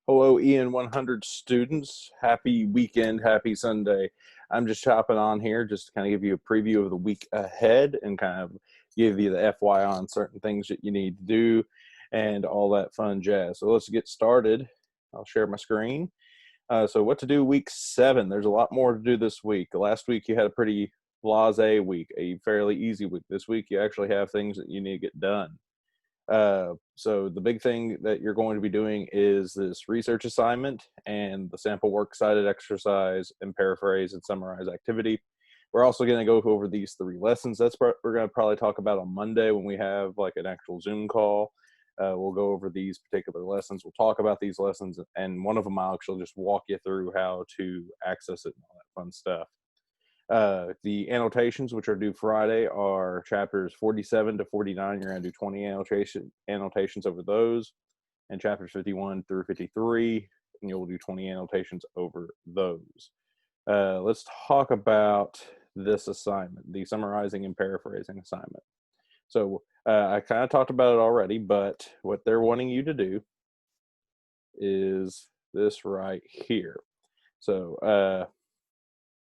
Hello, EN100 students. Happy weekend, happy Sunday. I'm just hopping on here just to kind of give you a preview of the week ahead and kind of give you the FYI on certain things that you need to do and all that fun jazz. So let's get started. I'll share my screen. So what to do week 7? There's a lot more to do this week. Last week you had a pretty blasé week, a fairly easy week. This week you actually have things that you need to get done. So the big thing that you're going to be doing is this research assignment and the sample works cited exercise and paraphrase and summarize activity. We're also going to go over these 3 lessons. That's what we're going to probably talk about on Monday when we have like an actual Zoom call. We'll go over these particular lessons. We'll talk about these lessons, and one of them I'll actually just walk you through how to access it and all that fun stuff. The annotations, which are due Friday, are chapters 47 to 49. You're going to do 20 annotations over those, and chapters 51 through 53, and you'll do 20 annotations over those. Let's talk about this assignment, the summarizing and paraphrasing assignment. So I kind of talked about it already, but what they're wanting you to do is this right here. So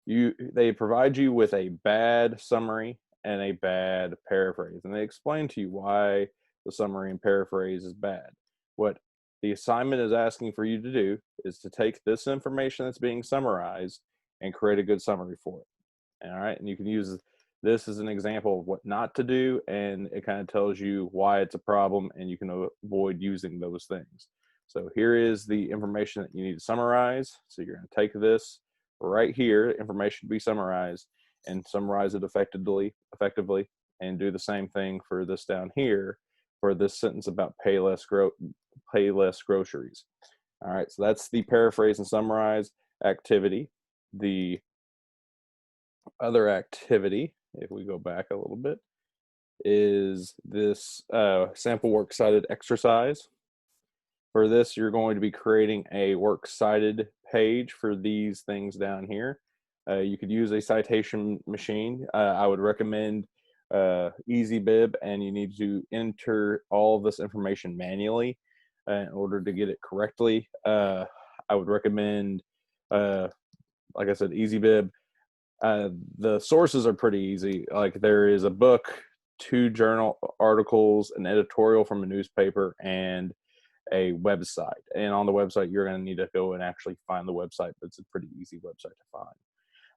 they provide you with a bad summary and a bad paraphrase, and they explain to you why the summary and paraphrase is bad. What the assignment is asking for you to do is to take this information that's being summarized and create a good summary for it. All right, and you can use this as an example of what not to do, and it kind of tells you why it's a problem, and you can avoid using those things. So here is the information that you need to summarize. So you're going to take this right here, information to be summarized, and summarize it effectively, and do the same thing for this down here for this sentence about pay less groceries. All right, so that's the paraphrase and summarize activity. The other activity, if we go back a little bit, is this sample works cited exercise. For this, you're going to be creating a works cited page for these things down here. You could use a citation machine. I would recommend EasyBib, and you need to enter all of this information manually in order to get it correctly. I would recommend, like I said, EasyBib. The sources are pretty easy. Like there is a book, 2 journal articles, an editorial from a newspaper, and a website. And on the website, you're going to need to go and actually find the website, but it's a pretty easy website to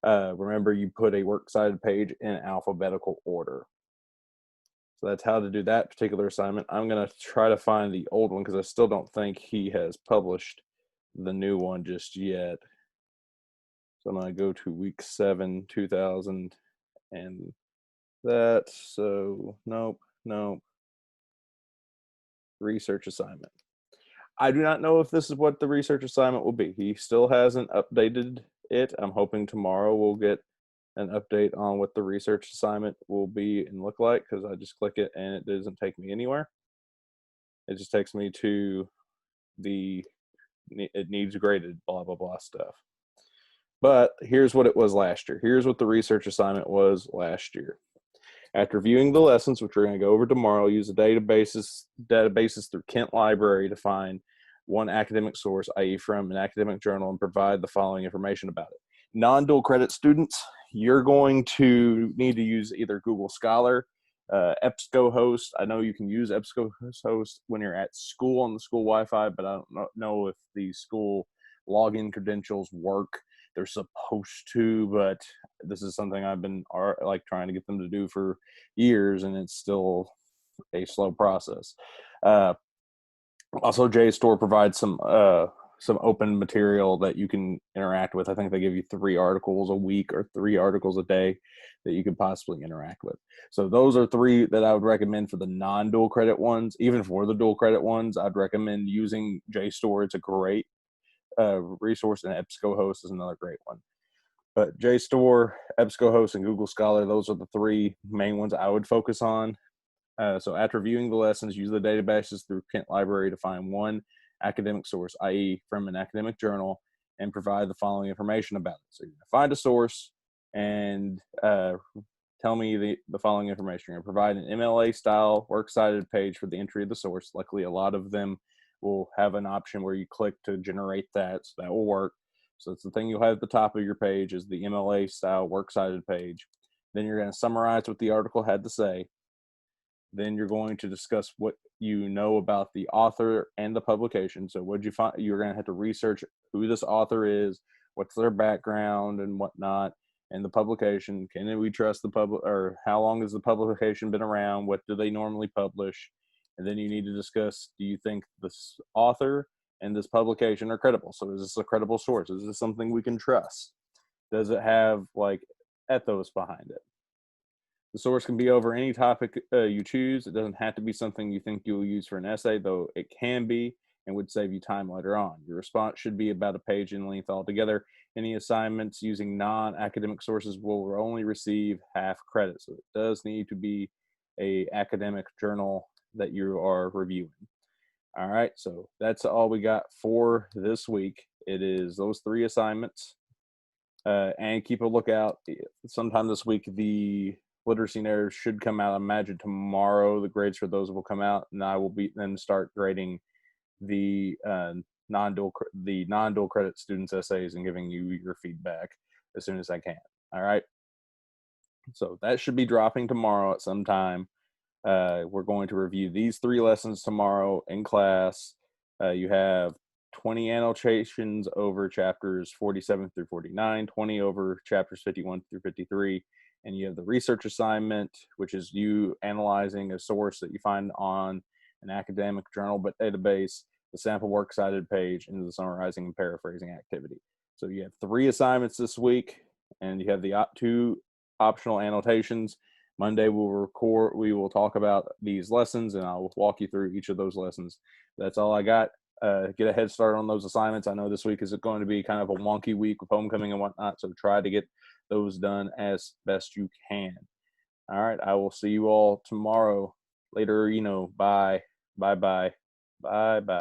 find. Remember, you put a works cited page in alphabetical order. So that's how to do that particular assignment. I'm going to try to find the old one because I still don't think he has published the new one just yet. So I'm going to go to week 7, 2000, and that. So nope. Research assignment. I do not know if this is what the research assignment will be. He still hasn't updated it. I'm hoping tomorrow we'll get an update on what the research assignment will be and look like, because I just click it and it doesn't take me anywhere. It just takes me to the it needs graded blah blah blah stuff. But here's what it was last year. Here's what the research assignment was last year. After viewing the lessons, which we're going to go over tomorrow, use the databases through Kent Library to find one academic source, i.e. from an academic journal, and provide the following information about it. Non-dual credit students, you're going to need to use either Google Scholar, EBSCOhost. I know you can use EBSCOhost when you're at school on the school Wi-Fi, but I don't know if the school login credentials work. They're supposed to, but this is something I've been like trying to get them to do for years, and it's still a slow process. Also, JSTOR provides some open material that you can interact with. I think they give you 3 articles a week or 3 articles a day that you could possibly interact with. So those are 3 that I would recommend for the non-dual credit ones. Even for the dual credit ones, I'd recommend using JSTOR. It's a great resource, and EBSCOhost is another great one. But JSTOR, EBSCOhost, and Google Scholar, those are the 3 main ones I would focus on. So after viewing the lessons, use the databases through Kent Library to find one academic source, i.e. from an academic journal, and provide the following information about it. So you're going to find a source and tell me the following information. You're going to provide an MLA-style works cited page for the entry of the source. Luckily, a lot of them will have an option where you click to generate that, so that will work. So it's the thing you'll have at the top of your page is the MLA style works cited page. Then you're going to summarize what the article had to say. Then you're going to discuss what you know about the author and the publication. So what you find, you're going to have to research who this author is, what's their background and whatnot, and the publication. Can we trust the public, or how long has the publication been around? What do they normally publish? And then you need to discuss, do you think this author and this publication are credible? So is this a credible source? Is this something we can trust? Does it have like ethos behind it? The source can be over any topic you choose. It doesn't have to be something you think you'll use for an essay, though it can be and would save you time later on. Your response should be about a page in length altogether. Any assignments using non-academic sources will only receive half credit. So it does need to be an academic journal that you are reviewing. All right, so that's all we got for this week. It is those 3 assignments. And keep a lookout. Sometime this week, the literacy narrative should come out. I imagine tomorrow the grades for those will come out, and I will then start grading the non-dual credit students' essays and giving you your feedback as soon as I can. All right. So that should be dropping tomorrow at some time. We're going to review these 3 lessons tomorrow in class. You have 20 annotations over chapters 47 through 49, 20 over chapters 51 through 53, and you have the research assignment, which is you analyzing a source that you find on an academic journal but database, the sample works cited page, and the summarizing and paraphrasing activity. So you have 3 assignments this week, and you have the 2 optional annotations. Monday we will talk about these lessons, and I'll walk you through each of those lessons. That's all I got. Get a head start on those assignments. I know this week is going to be kind of a wonky week with homecoming and whatnot, so try to get those done as best you can. All right, I will see you all tomorrow. Later, bye. Bye-bye. Bye-bye.